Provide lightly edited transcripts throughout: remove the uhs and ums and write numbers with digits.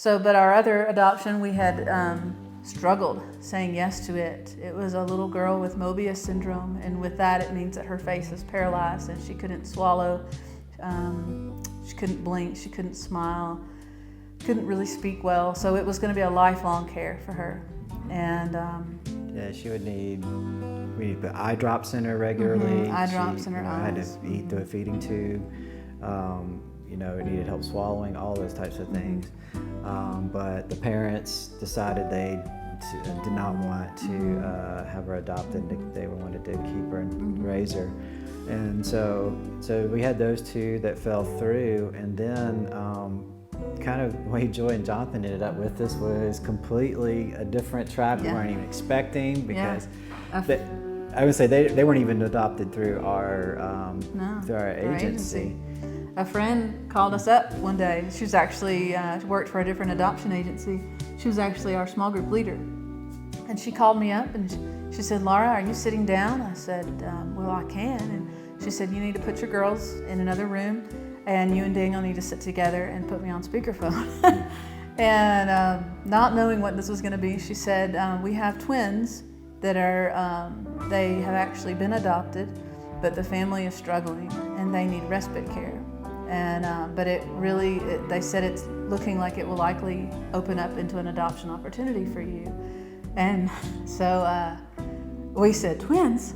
So, but our other adoption, we had struggled saying yes to it. It was a little girl with Mobius syndrome, and with that it means that her face is paralyzed and she couldn't swallow, she couldn't blink, she couldn't smile, couldn't really speak well. So it was going to be a lifelong care for her. And yeah, she would need, we need the eye drops in her regularly. Eye drops in her had eyes. to eat through a feeding tube. It needed help swallowing, all those types of things. But the parents decided they did not want to have her adopted. They wanted to keep her and raise her. And so we had those two that fell through, and then kind of the way Joy and Jonathan ended up with us was completely a different track we weren't even expecting, because I would say they weren't even adopted through our agency. A friend called us up one day. She was actually worked for a different adoption agency. She was actually our small group leader. And she called me up and she said, "Laura, are you sitting down?" I said, "Well, I can." And she said, "You need to put your girls in another room, and you and Daniel need to sit together and put me on speakerphone." And not knowing what this was going to be, she said, "We have twins that are, they have actually been adopted, but the family is struggling and they need respite care. And but they said it's looking like it will likely open up into an adoption opportunity for you." And so we said, "Twins?"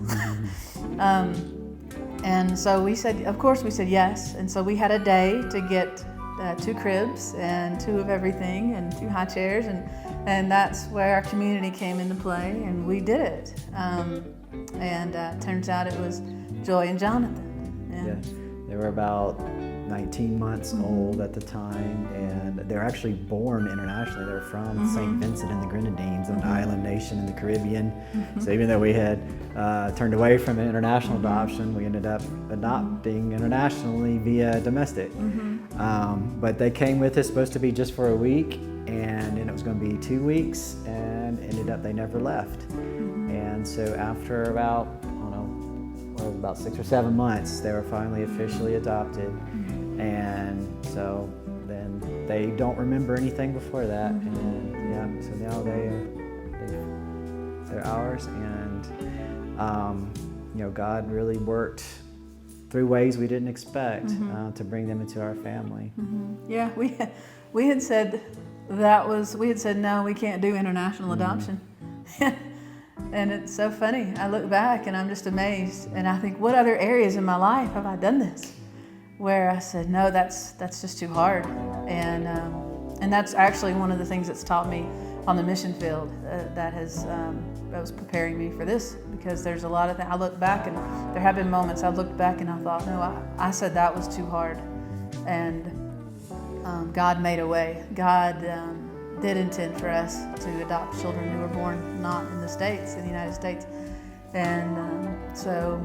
And so we said, of course we said yes. And so we had a day to get 2 cribs and 2 of everything and 2 high chairs, and that's where our community came into play, and we did it. Turns out it was Joy and Jonathan. Yeah, they were about 19 months old at the time, and they're actually born internationally. They're from St. Vincent and the Grenadines, an island nation in the Caribbean. So even though we had turned away from international adoption, we ended up adopting internationally via domestic. But they came with us, supposed to be just for a week, and then it was going to be 2 weeks, and ended up they never left. And so after about, about 6 or 7 months, they were finally officially adopted. And so then they don't remember anything before that. And so now they're ours. And God really worked through ways we didn't expect to bring them into our family. Yeah, we had said no, we can't do international adoption. And it's so funny. I look back and I'm just amazed, and I think, what other areas in my life have I done this where I said, no, that's just too hard. And that's actually one of the things that's taught me on the mission field, that was preparing me for this, because there's a lot of things I look back, and there have been moments I looked back and I thought, no, I said that was too hard, and God made a way. God did intend for us to adopt children who were born not in the States, in the United States. And so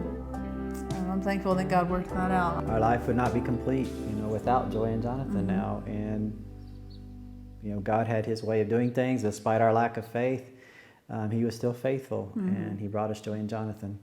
I'm thankful that God worked that out. Our life would not be complete, without Joy and Jonathan now. And, God had His way of doing things. Despite our lack of faith, He was still faithful, and He brought us Joy and Jonathan.